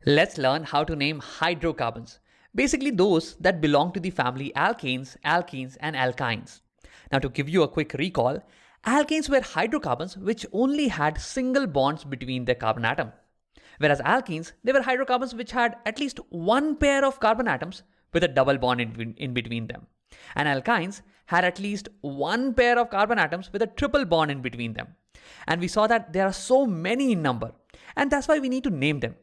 Let's learn how to name hydrocarbons, basically those that belong to the family alkanes, alkenes, and alkynes. Now, to give you a quick recall, alkanes were hydrocarbons which only had single bonds between their carbon atom, whereas alkenes, they were hydrocarbons which had at least one pair of carbon atoms with a double bond in between them. And alkynes had at least one pair of carbon atoms with a triple bond in between them. And we saw that there are so many in number, and that's why we need to name them.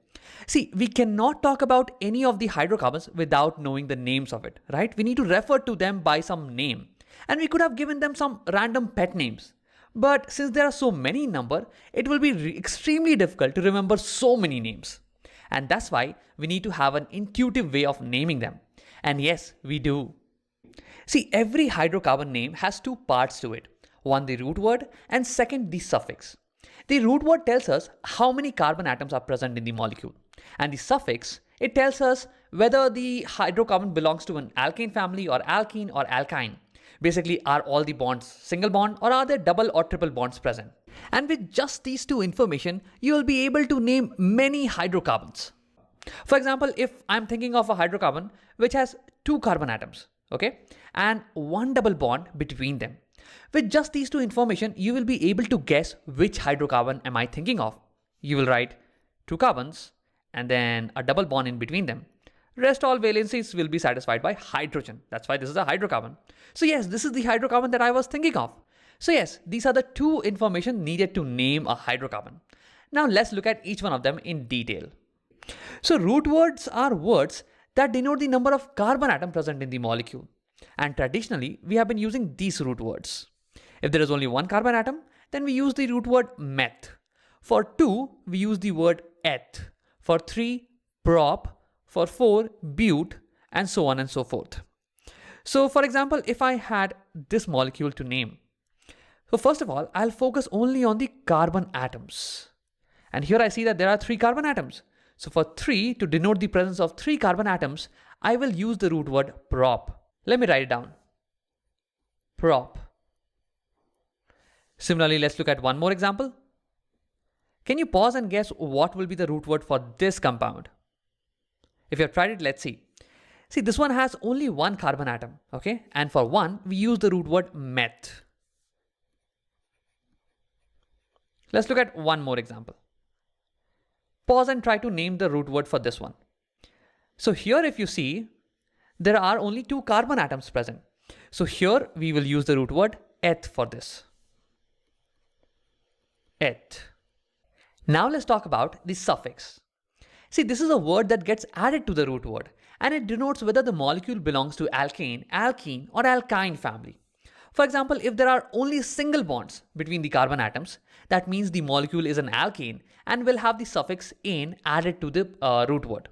See, we cannot talk about any of the hydrocarbons without knowing the names of it, right? We need to refer to them by some name. And we could have given them some random pet names. But since there are so many in number, it will be extremely difficult to remember so many names. And that's why we need to have an intuitive way of naming them. And yes, we do. See, every hydrocarbon name has two parts to it. One, the root word, and second, the suffix. The root word tells us how many carbon atoms are present in the molecule. And the suffix, it tells us whether the hydrocarbon belongs to an alkane family or alkene or alkyne. Basically, are all the bonds single bond or are there double or triple bonds present? And with just these two information, you will be able to name many hydrocarbons. For example, if I'm thinking of a hydrocarbon which has two carbon atoms, okay, and one double bond between them. With just these two information, you will be able to guess which hydrocarbon am I thinking of. You will write two carbons and then a double bond in between them. Rest all valencies will be satisfied by hydrogen. That's why this is a hydrocarbon. So yes, this is the hydrocarbon that I was thinking of. So yes, these are the two information needed to name a hydrocarbon. Now let's look at each one of them in detail. So root words are words that denote the number of carbon atom present in the molecule. And traditionally, we have been using these root words. If there is only one carbon atom, then we use the root word meth. For 2, we use the word eth. For 3, prop. For 4, but, and so on and so forth. So for example, if I had this molecule to name, so first of all, I'll focus only on the carbon atoms. And here I see that there are 3 carbon atoms. So for 3, to denote the presence of 3 carbon atoms, I will use the root word prop. Let me write it down. Prop. Similarly, let's look at one more example. Can you pause and guess what will be the root word for this compound? If you have tried it, let's see. See, this one has only one carbon atom, okay? And for 1, we use the root word meth. Let's look at one more example. Pause and try to name the root word for this one. So here, if you see, there are only 2 carbon atoms present. So here we will use the root word eth for this. Eth. Now let's talk about the suffix. See, this is a word that gets added to the root word and it denotes whether the molecule belongs to alkane, alkene or alkyne family. For example, if there are only single bonds between the carbon atoms, that means the molecule is an alkane and will have the suffix "ane" added to the root word.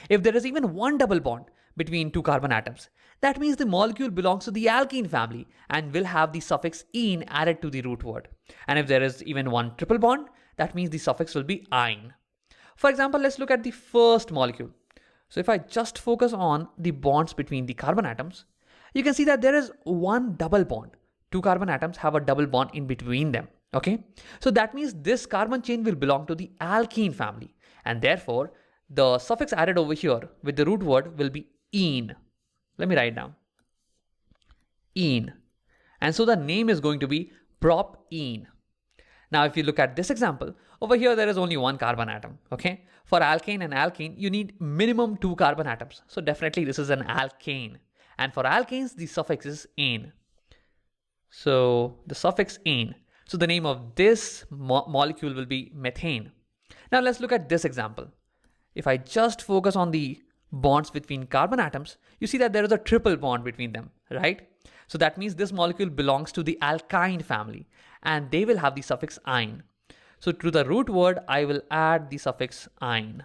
If there is even one double bond between 2 carbon atoms, that means the molecule belongs to the alkene family and will have the suffix "ene" added to the root word. And if there is even one triple bond, that means the suffix will be "ine." For example, let's look at the first molecule. So if I just focus on the bonds between the carbon atoms, you can see that there is one double bond. 2 carbon atoms have a double bond in between them. Okay, so that means this carbon chain will belong to the alkene family, and therefore the suffix added over here with the root word will be "ene." Let me write down. "Ene." And so the name is going to be prop-ene. Now, if you look at this example, over here there is only one carbon atom, okay? For alkane and alkene, you need minimum 2 carbon atoms. So definitely this is an alkane. And for alkanes, the suffix is "ane." So the suffix "ane." So the name of this molecule will be methane. Now let's look at this example. If I just focus on the bonds between carbon atoms, you see that there is a triple bond between them, right? So that means this molecule belongs to the alkyne family and they will have the suffix "ine." So to the root word, I will add the suffix "ine."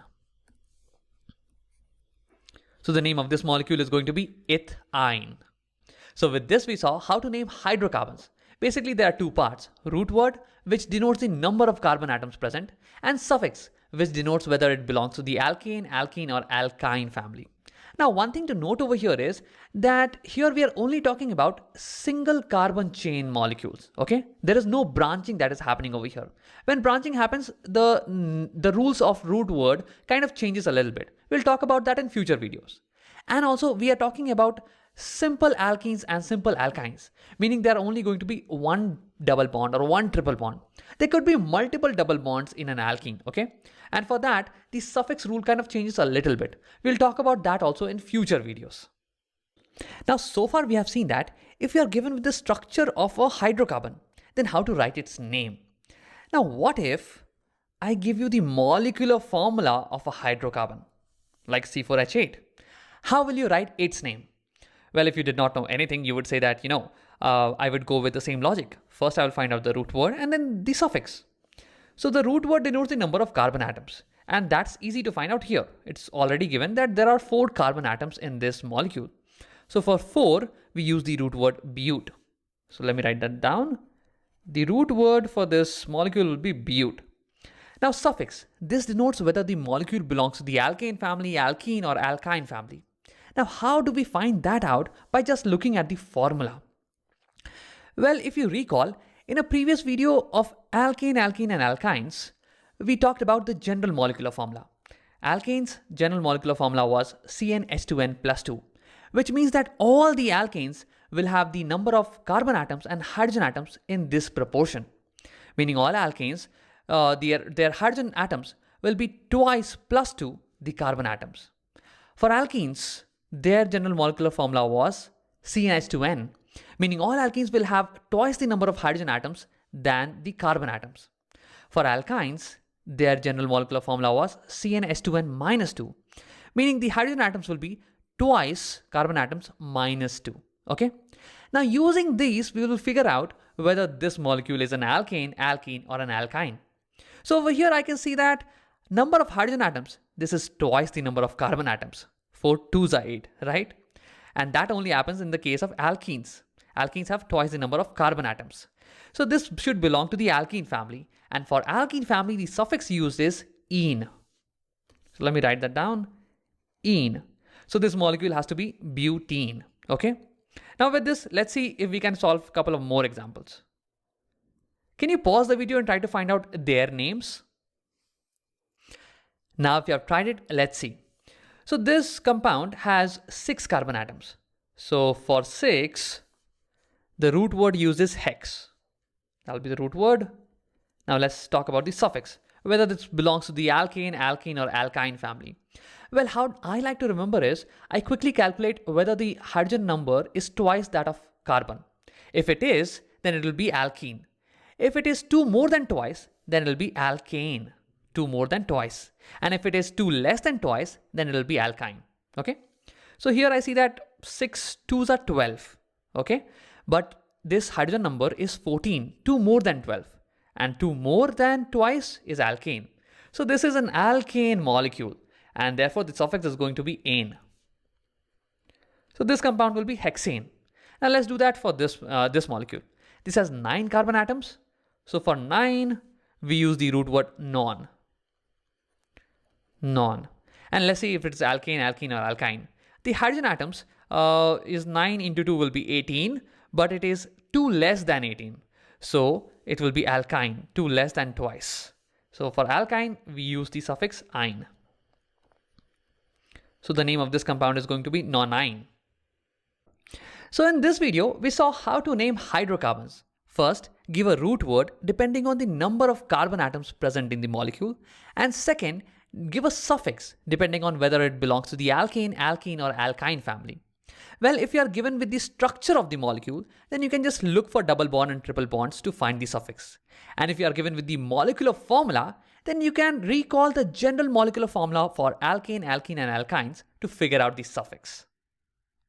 So the name of this molecule is going to be ethine. So with this, we saw how to name hydrocarbons. Basically, there are 2 parts: root word, which denotes the number of carbon atoms present, and suffix, which denotes whether it belongs to the alkane, alkene or alkyne family. Now, one thing to note over here is that here we are only talking about single carbon chain molecules, okay? There is no branching that is happening over here. When branching happens, the rules of root word kind of changes a little bit. We'll talk about that in future videos. And also we are talking about simple alkenes and simple alkynes, meaning there are only going to be one double bond or one triple bond. There could be multiple double bonds in an alkene, okay? And for that, the suffix rule kind of changes a little bit. We'll talk about that also in future videos. Now, so far we have seen that if we are given with the structure of a hydrocarbon, then how to write its name. Now, what if I give you the molecular formula of a hydrocarbon, like C4H8? How will you write its name? Well, if you did not know anything, you would say that, I would go with the same logic. First, I will find out the root word and then the suffix. So the root word denotes the number of carbon atoms. And that's easy to find out here. It's already given that there are 4 carbon atoms in this molecule. So for 4, we use the root word bute. So let me write that down. The root word for this molecule will be bute. Now suffix, this denotes whether the molecule belongs to the alkane family, alkene or alkyne family. Now how do we find that out? By just looking at the formula. Well, if you recall, in a previous video of alkane, alkene and alkynes, we talked about the general molecular formula. Alkanes' general molecular formula was CnH2n plus 2, which means that all the alkanes will have the number of carbon atoms and hydrogen atoms in this proportion. Meaning all alkanes, their hydrogen atoms will be twice plus 2 the carbon atoms. For alkenes, their general molecular formula was CnH2n, meaning all alkenes will have twice the number of hydrogen atoms than the carbon atoms. For alkynes, their general molecular formula was CnH2n minus 2, meaning the hydrogen atoms will be twice carbon atoms minus 2. Okay? Now using these, we will figure out whether this molecule is an alkane, alkene or an alkyne. So over here I can see that number of hydrogen atoms, this is twice the number of carbon atoms. 4 2s are 8, right? And that only happens in the case of alkenes. Alkenes have twice the number of carbon atoms. So this should belong to the alkene family. And for alkene family, the suffix used is -ene. So let me write that down. -ene. So this molecule has to be butene. Okay. Now with this, let's see if we can solve a couple of more examples. Can you pause the video and try to find out their names? Now if you have tried it, let's see. So this compound has 6 carbon atoms. So for 6, the root word used is hex. That'll be the root word. Now let's talk about the suffix, whether this belongs to the alkane, alkene or alkyne family. Well, how I like to remember is I quickly calculate whether the hydrogen number is twice that of carbon. If it is, then it will be alkene. If it is 2 more than twice, then it will be alkane. 2 more than twice. And if it is 2 less than twice, then it will be alkyne. Okay. So here I see that 6 2s are 12. Okay. But this hydrogen number is 14, 2 more than 12. And 2 more than twice is alkane. So this is an alkane molecule. And therefore the suffix is going to be -ane. So this compound will be hexane. Now let's do that for this molecule. This has 9 carbon atoms. So for 9, we use the root word non. Non. And let's see if it's alkane, alkene or alkyne. The hydrogen atoms is 9 into 2 will be 18, but it is 2 less than 18. So it will be alkyne, 2 less than twice. So for alkyne, we use the suffix -ine. So the name of this compound is going to be nonine. So in this video, we saw how to name hydrocarbons. First, give a root word depending on the number of carbon atoms present in the molecule. And second, give a suffix depending on whether it belongs to the alkane, alkene or alkyne family. Well, if you are given with the structure of the molecule, then you can just look for double bond and triple bonds to find the suffix. And if you are given with the molecular formula, then you can recall the general molecular formula for alkane, alkene and alkynes to figure out the suffix.